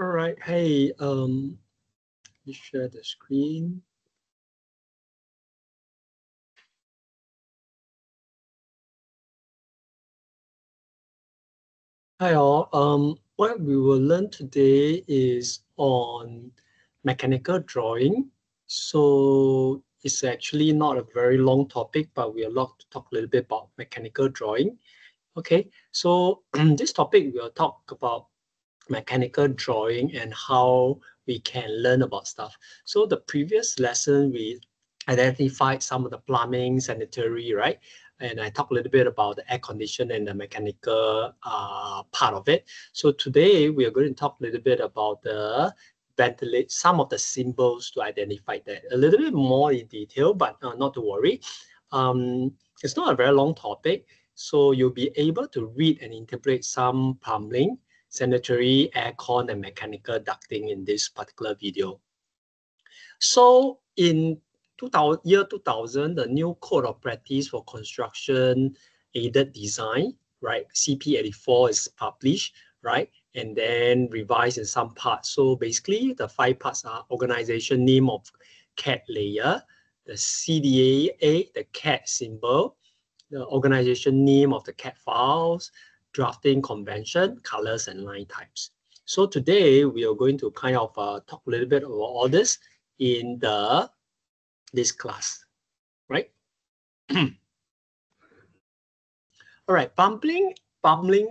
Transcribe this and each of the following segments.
All right. Hey, let me share the screen. Hi all. What we will learn today is on mechanical drawing. So it's actually not a very long topic, but we are allowed to talk a little bit about mechanical drawing. Okay. So this topic we'll talk about mechanical drawing and how we can learn about stuff. So the previous lesson, we identified some of the plumbing, sanitary, right? And I talked a little bit about the air condition and the mechanical part of it. So today we are going to talk a little bit about the ventilate, some of the symbols to identify that a little bit more in detail, but not to worry. It's not a very long topic. So you'll be able to read and interpret some plumbing, sanitary, aircon, and mechanical ducting in this particular video. So in 2000, the new Code of Practice for Construction Aided Design, right, CP84 is published, right, and then revised in some parts. So basically, the 5 parts are organization name of CAD layer, the CDAA, the CAD symbol, the organization name of the CAD files, drafting convention, colors, and line types. So today we are going to kind of talk a little bit about all this in this class, right? All right, plumbing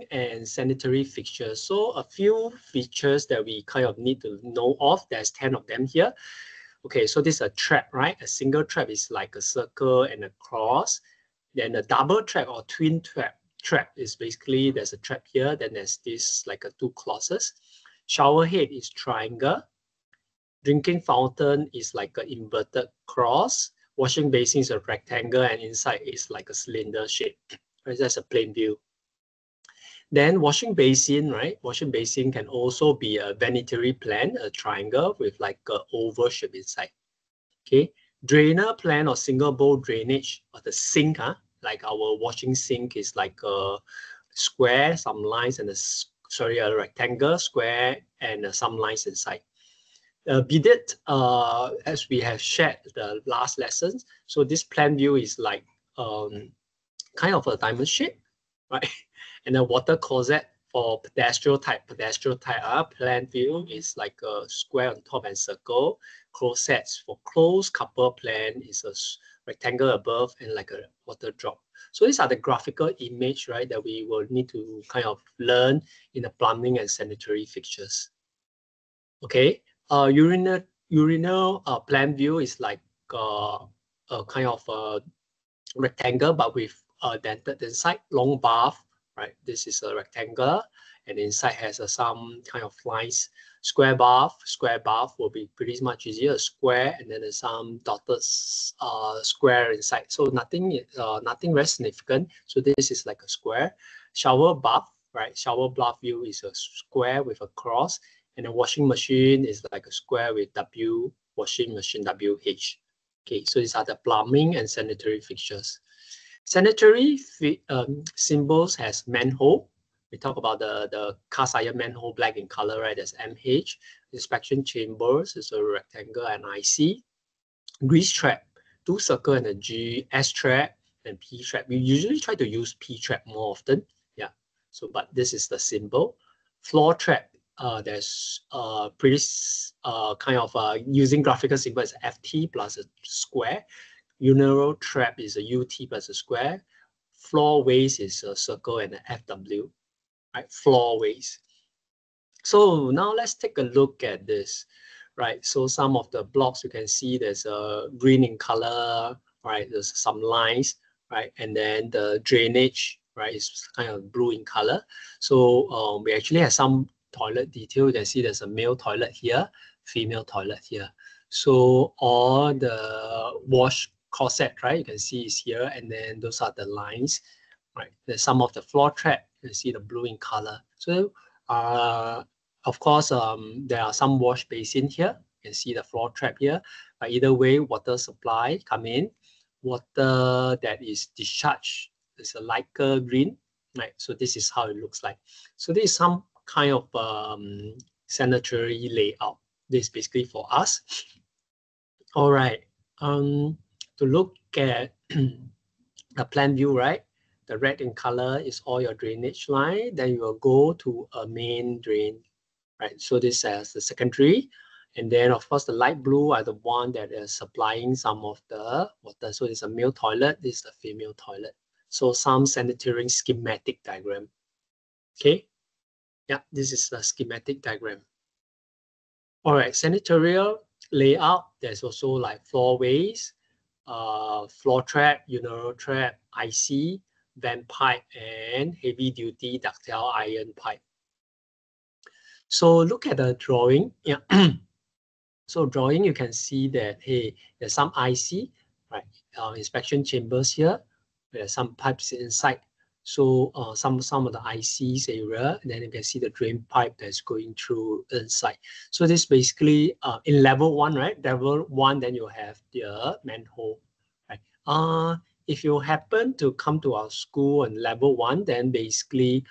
and sanitary fixtures. So a few features that we kind of need to know of. There's 10 of them here. Okay, so this is a trap, right? A single trap is like a circle and a cross. Then a double trap or twin trap is basically there's a trap here, then there's this like a 2 crosses. Shower head is triangle. Drinking fountain is like an inverted cross. Washing basin is a rectangle and inside is like a cylinder shape. Right? That's a plain view. Then washing basin, right? Washing basin can also be a vanitary plan, a triangle with like an oval shape inside. Okay. Drainer plan or single bowl drainage or the sink, like our washing sink is like a square, some lines, and a rectangle, square, and some lines inside. Bidet, as we have shared the last lessons, so this plan view is like kind of a diamond shape, right? And a water closet for pedestrian type. Plan view is like a square on top and circle. Closets for closed couple plan is a rectangle above and like a water drop. So these are the graphical image, right, that we will need to kind of learn in the plumbing and sanitary fixtures. Okay, urinal plan view is like a kind of a rectangle, but with dented inside, long bath, right? This is a rectangle, and inside has some kind of lines. Square bath will be pretty much easier, a square, and then there's some dotted square inside. So nothing very significant. So this is like a square. Shower bath, right? Shower bath view is a square with a cross, and a washing machine is like a square with W, washing machine WH. Okay, so these are the plumbing and sanitary fixtures. Sanitary symbols has manhole. We talk about the cast iron manhole, black in color, right? There's MH. Inspection chambers is a rectangle and IC. Grease trap, 2 circle and a G, S trap and P trap. We usually try to use P trap more often. Yeah. So, but this is the symbol. Floor trap. There's pretty kind of using graphical symbol is FT plus a square. Urinal trap is a UT plus a square. Floor waste is a circle and an FW, right? Floor waste. So now let's take a look at this, right? So some of the blocks you can see there's a green in color, right? There's some lines, right? And then the drainage, right, is kind of blue in color. So we actually have some toilet detail. You can see there's a male toilet here, female toilet here. So all the wash closet, right, you can see is here, and then those are the lines, right? There's some of the floor trap. You can see the blue in color. So of course, there are some wash basin here. You can see the floor trap here. But either way, water supply come in. Water that is discharged is a lighter green, right? So this is how it looks like. So this is some kind of sanitary layout. This is basically for us. All right. To look at the plan view, right? The red in color is all your drainage line. Then you will go to a main drain, right? So this is the secondary. And then of course the light blue are the one that is supplying some of the water. So it's a male toilet, this is the female toilet. So some sanitary schematic diagram. Okay. Yeah, this is the schematic diagram. All right, sanitary layout, there's also like floorways, floor trap, urinal trap, IC, vent pipe, and heavy duty ductile iron pipe. So look at the drawing. Yeah. So drawing, you can see that, hey, there's some IC, right? Inspection chambers here. There's some pipes inside. So some of the ICs area, and then you can see the drain pipe that's going through inside. So this basically in level 1, right? Level 1, then you have the manhole, right? If you happen to come to our school on level 1, then basically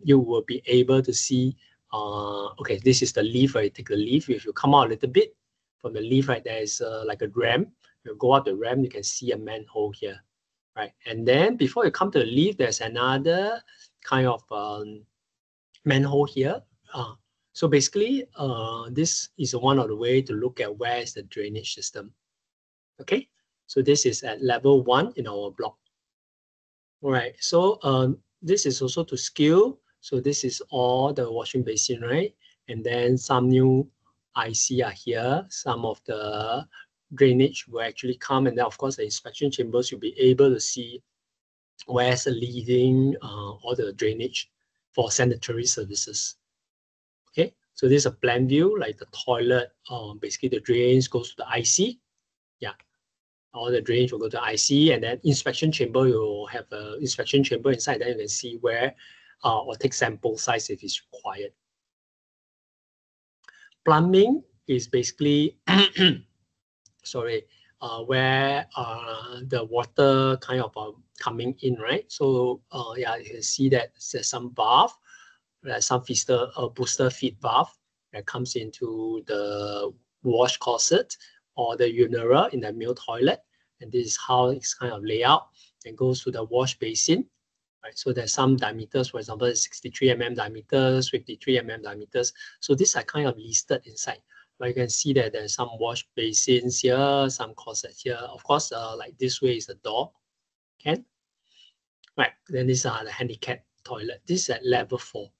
you will be able to see. Okay, this is the leaf, right? Take the leaf. If you come out a little bit from the leaf, right, there is like a ramp. You go up the ramp, you can see a manhole here, right? And then before you come to the leaf, there's another kind of manhole here. So basically, this is one of the way to look at where is the drainage system. Okay, so this is at level 1 in our block. All right, so this is also to scale. So this is all the washing basin, right? And then some new IC are here. Some of the drainage will actually come. And then of course the inspection chambers, you'll be able to see where's the leading all the drainage for sanitary services. Okay, so this is a plan view, like the toilet, basically the drains goes to the IC. Yeah. All the drainage will go to IC, and then inspection chamber, you'll have an inspection chamber inside. Then you can see where or take sample size if it's required. Plumbing is basically, sorry, where the water kind of coming in, right? So yeah, you can see that there's some valve, some booster feed valve that comes into the wash closet or the urinal in the male toilet. And this is how it's kind of layout and goes to the wash basin. Right, so there's some diameters, for example, 63 mm diameters, 53 mm diameters. So these are kind of listed inside. But you can see that there's some wash basins here, some closet here. Of course, like this way is the door. Okay. Right. Then these are the handicap toilet. This is at level 4.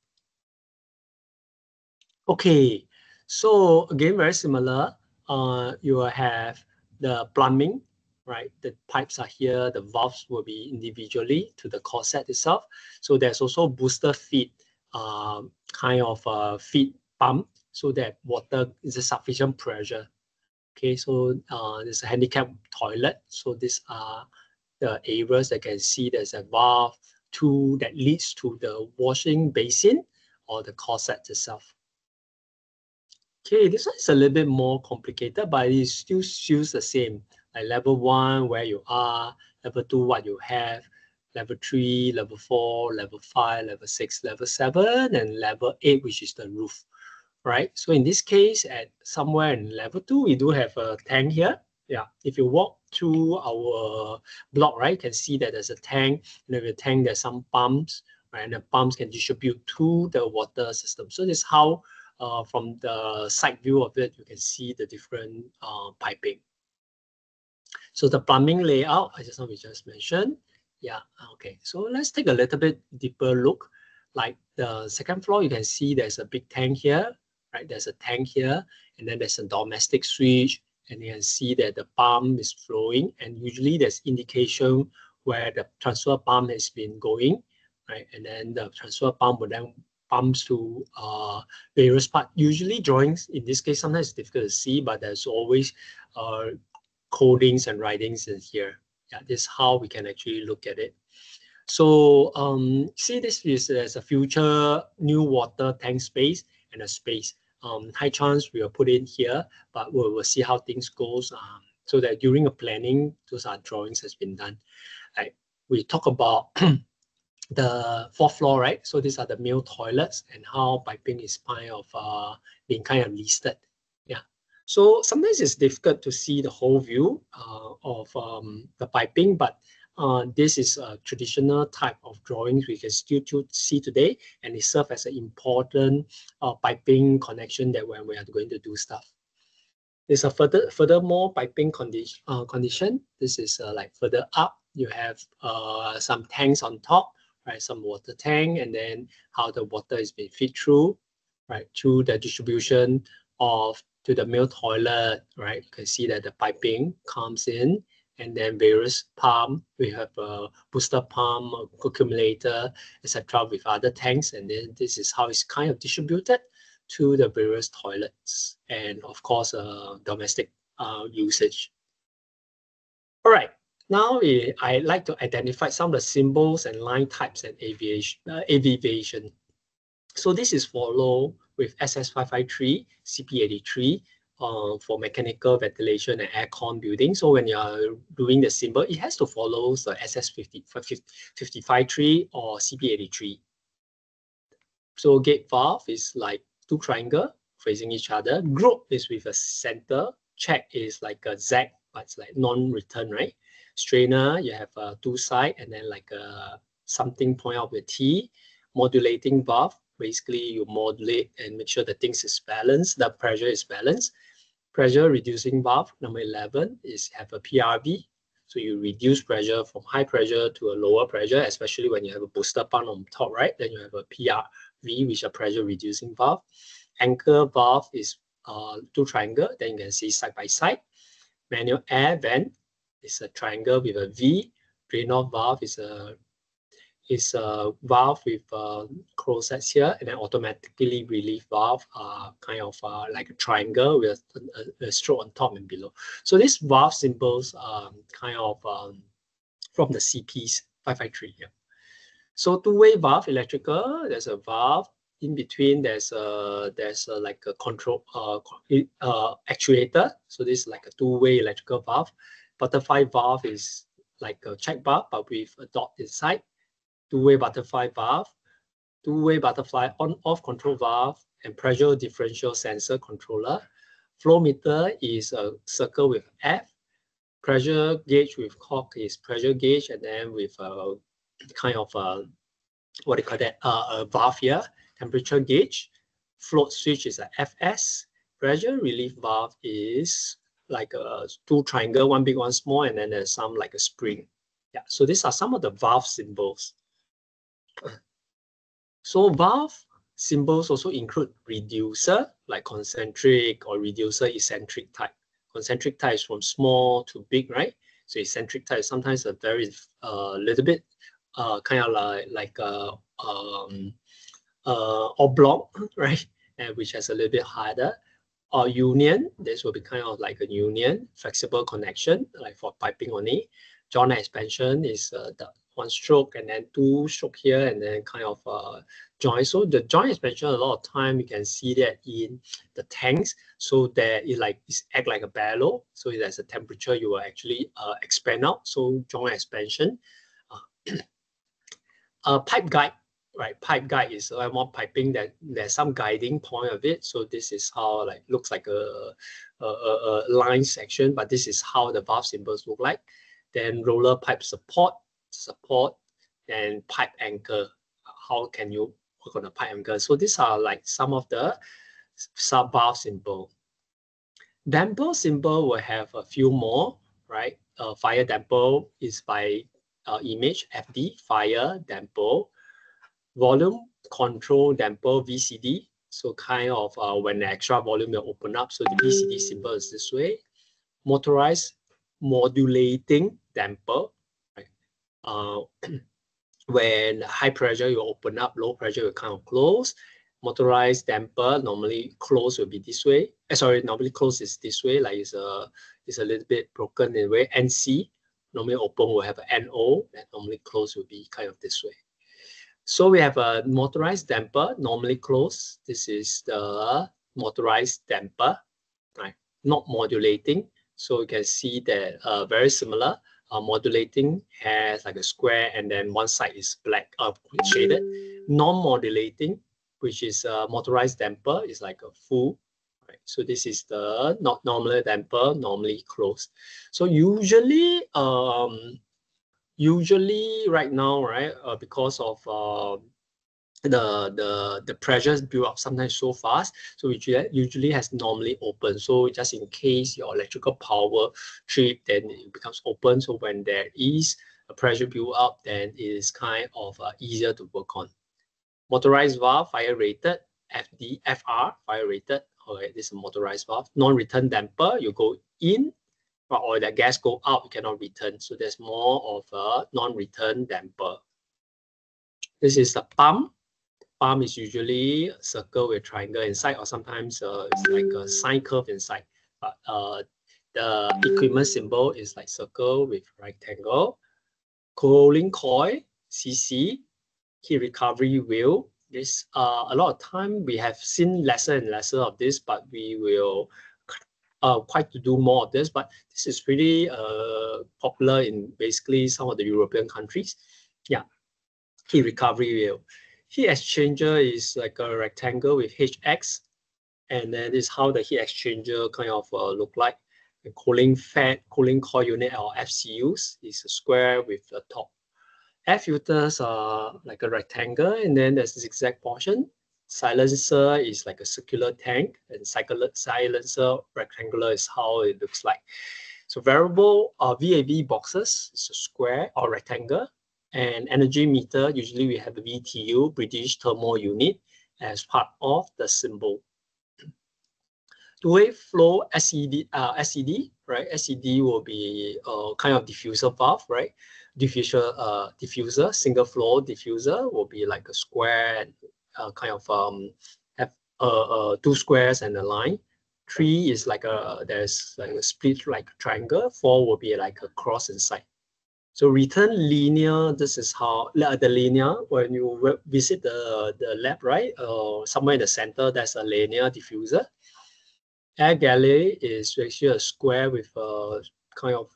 Okay. So again, very similar. You will have the plumbing. Right, the pipes are here, the valves will be individually to the closet itself. So there's also booster feed kind of feed pump so that water is a sufficient pressure. Okay, so there's a handicap toilet. So these are the areas that can see there's a valve that leads to the washing basin or the closet itself. Okay, this one is a little bit more complicated, but it still feels the same. Like level 1, where you are, level 2, what you have, level 3, level 4, level 5, level 6, level 7, and level 8, which is the roof, right? So in this case, at somewhere in level 2, we do have a tank here. Yeah, if you walk through our block, right, you can see that there's a tank, and in the tank, there's some pumps, right, and the pumps can distribute to the water system. So this is how from the side view of it, you can see the different piping. So the plumbing layout, I just mentioned. Yeah, okay. So let's take a little bit deeper look. Like the second floor, you can see there's a big tank here, right? There's a tank here, and then there's a domestic switch, and you can see that the pump is flowing, and usually there's indication where the transfer pump has been going, right? And then the transfer pump will then pumps to various parts. Usually drawings, in this case, sometimes it's difficult to see, but there's always codings and writings in here. Yeah, this is how we can actually look at it. So see, this is as a future new water tank space and a space. High chance we will put in here, but we'll see how things goes. So that during the planning, those are drawings has been done. Like we talk about the fourth floor, right? So these are the male toilets and how piping is kind of being kind of listed. Yeah. So sometimes it's difficult to see the whole view of the piping, but this is a traditional type of drawings we can still see today, and it serves as an important piping connection that when we are going to do stuff. There's a furthermore piping condition. This is like further up. You have some tanks on top, right? Some water tank, and then how the water is being fed through, right? Through the distribution of to the male toilet, right? You can see that the piping comes in, and then various pump. We have a booster pump, accumulator, etc. with other tanks, and then this is how it's kind of distributed to the various toilets and of course domestic usage. All right, now I like to identify some of the symbols and line types and abbreviation. So this is follow with SS553, CP83 for mechanical ventilation and aircon building. So when you are doing the symbol, it has to follow the SS553 or CP83. So gate valve is like two triangles facing each other. Group is with a center. Check is like a Z, but it's like non-return, right? Strainer, you have two sides and then like something point out with T. Modulating valve, basically you modulate and make sure the things is balanced, the pressure is balanced. Pressure reducing valve, number 11, is have a PRV. So you reduce pressure from high pressure to a lower pressure, especially when you have a booster pump on top, right? Then you have a PRV, which is a pressure reducing valve. Anchor valve is two triangle, then you can see side by side. Manual air vent is a triangle with a V. Drain-off valve is a valve with closets here, and then automatically relief valve kind of like a triangle with a stroke on top and below. So these valve symbols kind of from the CPs 553 here. So two-way valve electrical, there's a valve. In between, there's like a control actuator. So this is like a two-way electrical valve. Butterfly valve is like a check valve, but with a dot inside. Two-way butterfly valve, two-way butterfly on-off control valve, and pressure differential sensor controller. Flow meter is a circle with F. Pressure gauge with cork is pressure gauge, and then with a kind of what do you call that? A valve here. Temperature gauge. Float switch is a FS. Pressure relief valve is like a two triangle, one big, one small, and then there's some like a spring. Yeah, so these are some of the valve symbols. So valve symbols also include reducer, like concentric or reducer eccentric type. Concentric type is from small to big, right? So eccentric type is sometimes a very little bit kind of like oblong, right? And which has a little bit harder. Or union, this will be kind of like a union, flexible connection, like for piping only. Joint expansion is the one stroke and then two stroke here and then kind of joint. So the joint expansion, a lot of time you can see that in the tanks. So there it like it's act like a bellow. So there's a temperature you will actually expand out. So joint expansion. Pipe guide, right? Pipe guide is more piping that there's some guiding point of it. So this is how like looks like a line section, but this is how the valve symbols look like. Then roller pipe support, and pipe anchor. How can you work on a pipe anchor? So these are like some of the sub valve symbol. Damper symbol will have a few more, right? Fire damper is by image FD, fire damper. Volume control damper VCD. So kind of when the extra volume will open up. So the VCD symbol is this way. Motorized modulating damper. Right? When high pressure you open up, low pressure will kind of close. Motorized damper normally close will be this way. Normally close is this way, like it's a little bit broken in a way. NC normally open will have an NO, and normally close will be kind of this way. So we have a motorized damper, normally closed. This is the motorized damper, right? Not modulating. So you can see that very similar. Modulating has like a square, and then one side is black, shaded. Non-modulating, which is a motorized damper, is like a full. Right. So this is the not normal damper, normally closed. So usually right now, right, because of the pressures build up sometimes so fast, so it usually has normally open. So just in case your electrical power trip, then it becomes open. So when there is a pressure build up, then it is kind of easier to work on. Motorized valve, fire rated, FR, fire rated. Okay, this is a motorized valve. Non-return damper, you go in, or the gas go out, you cannot return. So there's more of a non-return damper. This is the pump. Pump is usually a circle with triangle inside, or sometimes it's like a sine curve inside. But the equipment symbol is like circle with rectangle. Cooling coil, CC, heat recovery wheel. This a lot of time we have seen lesser and lesser of this, but we will quite to do more of this. But this is really popular in basically some of the European countries. Yeah, heat recovery wheel. Heat exchanger is like a rectangle with HX, and then this is how the heat exchanger kind of look like. The cooling coil unit, or FCUs, is a square with the top. Air filters are like a rectangle, and then there's a zigzag portion. Silencer is like a circular tank, and silencer rectangular is how it looks like. So variable VAV boxes is a square or rectangle, and energy meter, usually we have the BTU, British Thermal Unit, as part of the symbol. Two-way flow SED, right? SED will be kind of diffuser valve, right? Diffuser, single flow diffuser will be like a square, and kind of have two squares and a line. 3 is like there's like a split like a triangle. 4 will be like a cross inside. So return linear, this is how the linear, when you visit the lab, right? Somewhere in the center, there's a linear diffuser. Air galley is actually a square with a kind of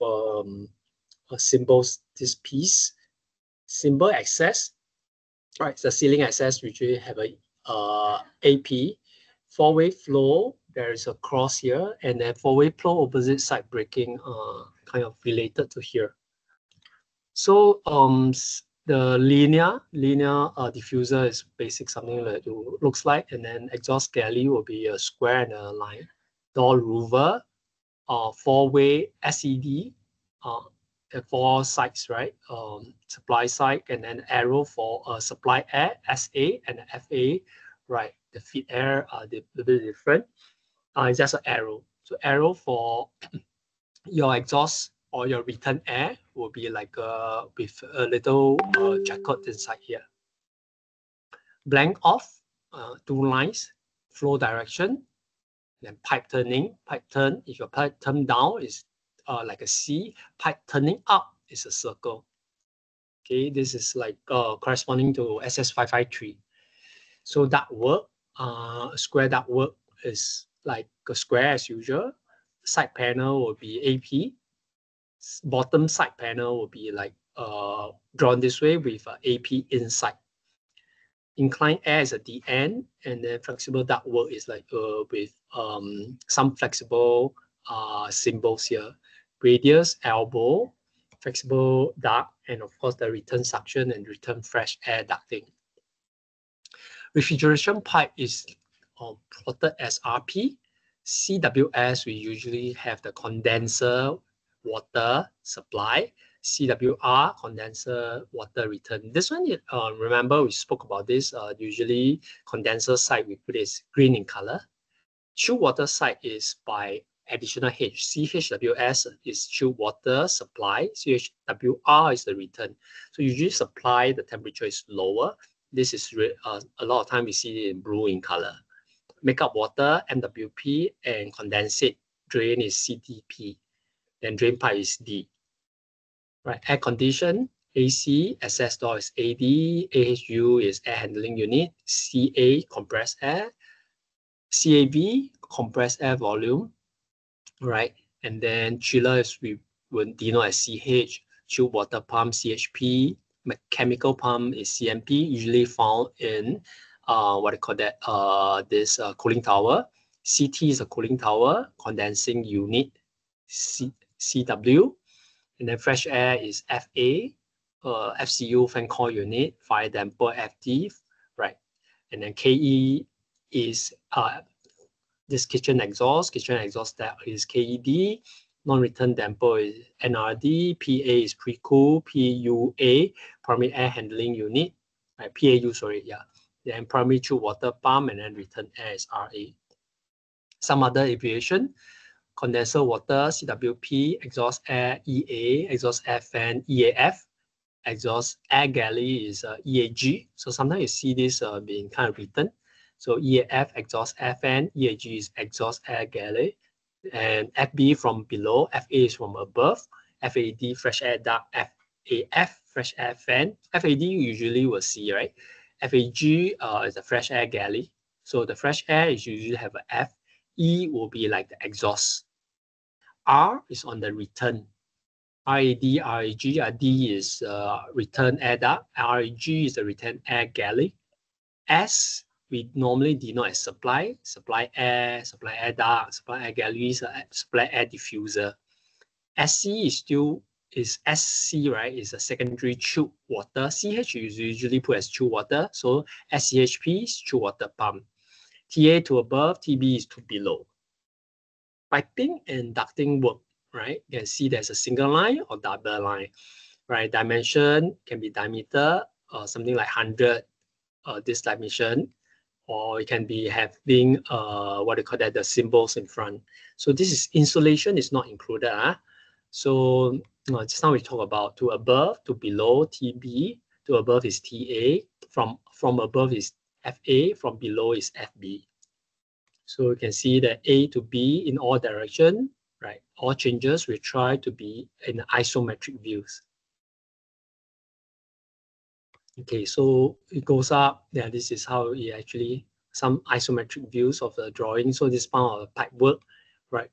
a symbols, this piece. Symbol access, right? The ceiling access usually have a AP. Four-way flow, there is a cross here, and then four-way flow opposite side breaking, kind of related to here. So the linear diffuser is basic, something that it looks like, and then exhaust galley will be a square and a line. Door louver, four-way SED, 4 sides, right? Supply side, and then arrow for supply air, SA and FA, right? The feed air are a little bit different. It's just an arrow. So arrow for your exhaust or your return air will be like with a little jacket inside here. Blank off, 2 lines, flow direction, then pipe turning. Pipe turn, if your pipe turn down is like a C, pipe turning up is a circle. Okay, this is like corresponding to SS553. So ductwork, square ductwork is like a square as usual. Side panel will be AP. Bottom side panel will be like drawn this way with AP inside. Inclined air is at the end, and then flexible ductwork is like with some flexible symbols here. Radius, elbow, flexible duct, and of course the return suction and return fresh air ducting. Refrigeration pipe is plotted as RP. CWS, we usually have the condenser water supply. CWR, condenser water return. This one, remember we spoke about this. Usually condenser side we put is green in color. Chilled water side is by additional H. CHWS is chilled water supply. CHWR is the return. So usually supply, the temperature is lower. This is a lot of time we see it in blue in color. Makeup water, MWP, and condensate drain is CTP. Then drain pipe is D. Right, air condition, AC, access door is AD, AHU is air handling unit, CA, compressed air, CAV, compressed air volume, right? And then chiller is we would denote as CH. chilled water pump, CHP. Mechanical pump is CMP, usually found in what I call that, this cooling tower. CT is a cooling tower, condensing unit, CW. And then fresh air is FA, FCU, fan coil unit, fire damper, FD, right? And then KE is this kitchen exhaust that is KED, non-return damper is NRD, PA is pre-cool, PUA, primary air handling unit, right? PAU, sorry, yeah. Then primary chilled water pump, and then return air is RA. Some other aviation, condenser water, CWP, exhaust air, EA, exhaust air fan, EAF, exhaust air galley is EAG. So sometimes you see this being kind of written. So EAF, exhaust air fan, EAG is exhaust air galley, and FB from below, FA is from above, FAD, fresh air duct, FAF, fresh air fan. FAD you usually will see, right? FAG is a fresh air galley. So the fresh air is usually have a F. E will be like the exhaust. R is on the return. RAD, RAG, D is return air duct, RAG is the return air galley. S, we normally denote as supply air duct, supply air galleys, supply air diffuser. SC is SC, right? Is a secondary chilled water. CH is usually put as chilled water. So SCHP is chilled water pump. TA to above, TB is to below. Piping and ducting work, right? You can see there's a single line or double line, right? Dimension can be diameter, something like 100, this dimension, or it can be having what do you call that, the symbols in front. So this is insulation is not included. So just now we talk about to above, to below, TB, to above is TA, from above is FA, from below is FB. So you can see that A to B in all direction, right? All changes we try to be in isometric views. Okay, so it goes up. Yeah, this is how it actually, some isometric views of the drawing. So this part of pipe work, right?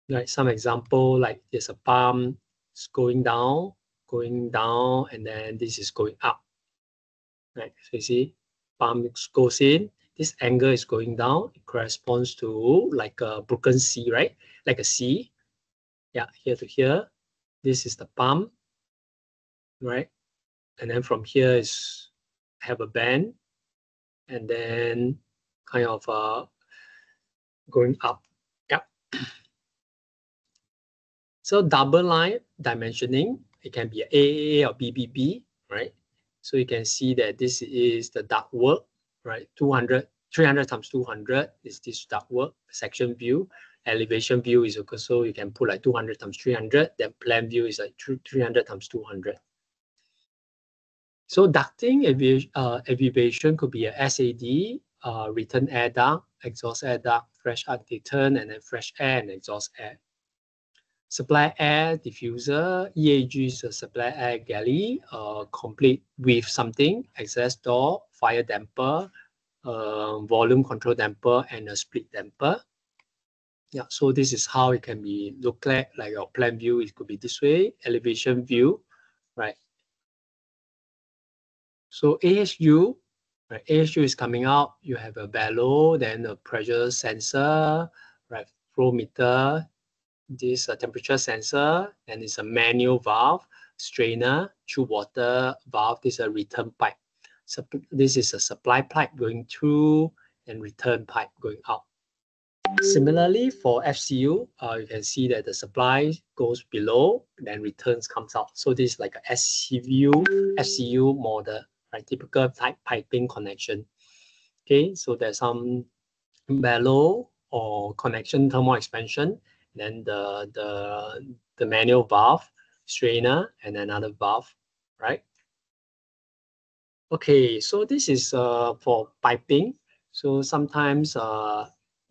Right, some example, like there's a pump, it's going down, and then this is going up. Right, so you see, pump goes in, this angle is going down, it corresponds to like a broken C, right? Like a C, yeah, here to here. This is the pump, right? And then from here is have a bend, and then kind of going up. Yeah. So double line dimensioning, it can be AAA or BBB, right? So you can see that this is the duct work, right? 300 times 200 is this duct work, section view. Elevation view is also, you can put like 200 times 300, then plan view is like 300 times 200. So ducting abbreviation could be a SAD, return air duct, exhaust air duct, fresh air return, and then fresh air and exhaust air. Supply air diffuser, EAG is a supply air galley, complete with something, access door, fire damper, volume control damper, and a split damper. Yeah, so this is how it can be looked at, like your plan view, it could be this way, elevation view, right? So AHU, right? AHU is coming out, you have a bellow, then a pressure sensor, right? Flow meter, this temperature sensor, and it's a manual valve, strainer, chilled water valve. This is a return pipe. So this is a supply pipe going through and return pipe going out. Similarly, for FCU, you can see that the supply goes below, then returns comes out. So this is like a FCU model, right? Typical type piping connection. Okay, so there's some bellow or connection thermal expansion, then the manual valve, strainer, and another valve, right? Okay, so this is for piping. So sometimes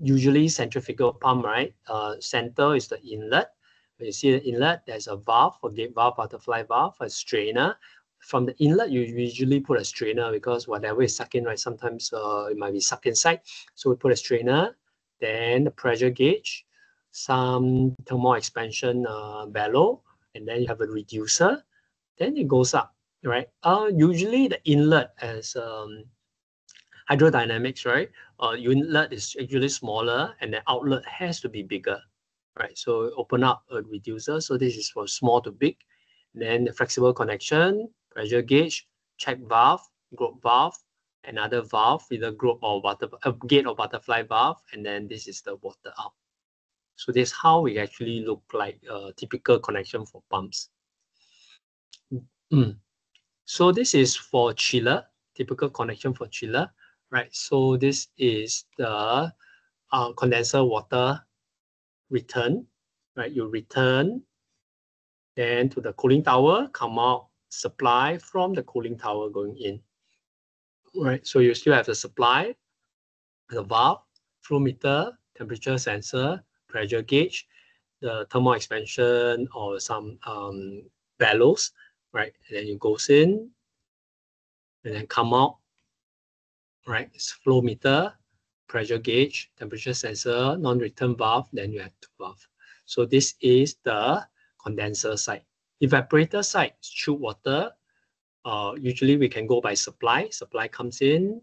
usually centrifugal pump, right? Center is the inlet. When you see the inlet, there's a valve, for gate valve, butterfly valve, a strainer. From the inlet, you usually put a strainer because whatever is sucked in, right? Sometimes it might be sucked inside. So we put a strainer, then the pressure gauge. some thermal expansion bellow, and then you have a reducer, then it goes up, right? Usually the inlet as hydrodynamics, right? Inlet is actually smaller and the outlet has to be bigger, right? So open up a reducer. So this is for small to big. Then the flexible connection, pressure gauge, check valve, group valve, another valve, either group or gate or butterfly valve, and then this is the water out. So this is how we actually look like a typical connection for pumps. So this is for chiller, typical connection for chiller, right? So this is the condenser water return, right? You return then to the cooling tower, come out, supply from the cooling tower going in, right? So you still have the supply, the valve, flow meter, temperature sensor, pressure gauge, the thermal expansion or some bellows, right? And then it goes in and then come out, right? It's flow meter, pressure gauge, temperature sensor, non-return valve, then you have two valve. So this is the condenser side. Evaporator side, chilled water. Usually we can go by supply. Supply comes in,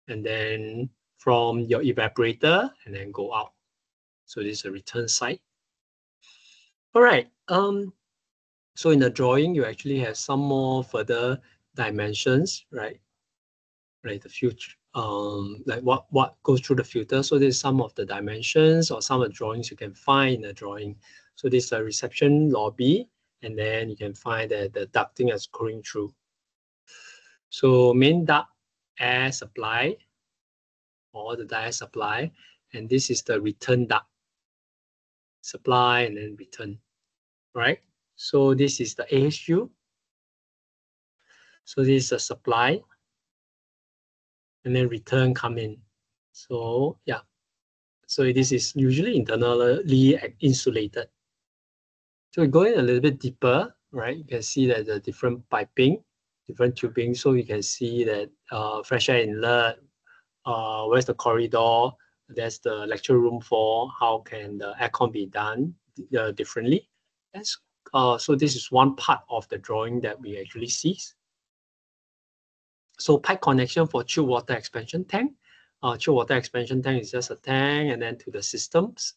and then from your evaporator, and then go out. So this is a return side. All right. So in the drawing, you actually have some more further dimensions, right? Right, the future, like what goes through the filter. So there's some of the dimensions or some of the drawings you can find in the drawing. So this is a reception lobby, and then you can find that the ducting is going through. So main duct, air supply, or the direct supply, and this is the return duct, supply and then return, right? So this is the AHU. So this is a supply, and then return come in. So yeah, so this is usually internally insulated. So going a little bit deeper, right? You can see that the different piping, different tubing. So you can see that fresh air inlet, where's the corridor, there's the lecture room for how can the aircon be done differently. So this is one part of the drawing that we actually see. So pipe connection for chilled water expansion tank. Chilled water expansion tank is just a tank, and then to the systems,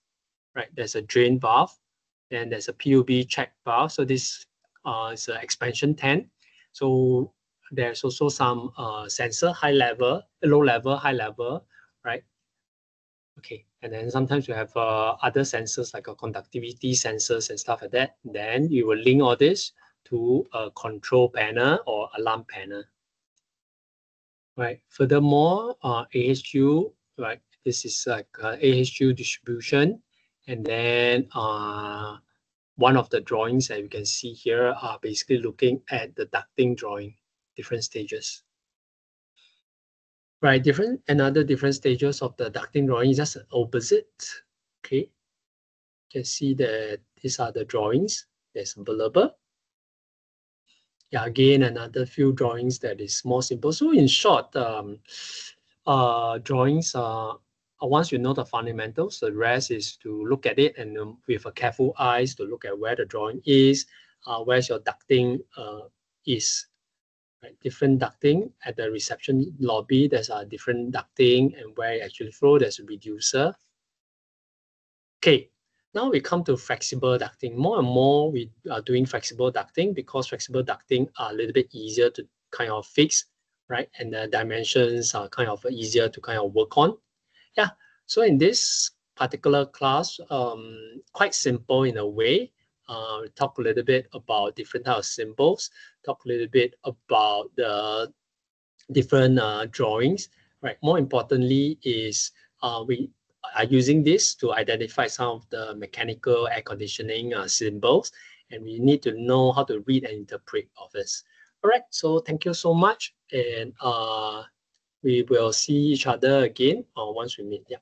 right? There's a drain valve, then there's a PUB check valve. So this is an expansion tank. So there's also some sensor, high level, low level, high level, right? Okay, and then sometimes you have other sensors like conductivity sensors and stuff like that. Then you will link all this to a control panel or alarm panel. Right. Furthermore, AHU, right? This is like AHU distribution, and then one of the drawings that you can see here are basically looking at the ducting drawing, different stages. Right, another different stages of the ducting drawing is just opposite. Okay, you can see that these are the drawings that's available. Yeah, again, another few drawings that is more simple. So in short, drawings are once you know the fundamentals, the rest is to look at it and with a careful eyes to look at where the drawing is, where's your ducting is. Right? Different ducting at the reception lobby, there's a different ducting, and where it actually flow, there's a reducer. Okay, now we come to flexible ducting. More and more we are doing flexible ducting because flexible ducting are a little bit easier to kind of fix, right? And the dimensions are kind of easier to kind of work on. Yeah, so in this particular class, quite simple in a way. Talk a little bit about different types of symbols, talk a little bit about the different drawings, right? More importantly is we are using this to identify some of the mechanical air conditioning symbols, and we need to know how to read and interpret all this. All right, so thank you so much, and we will see each other again once we meet. Yeah.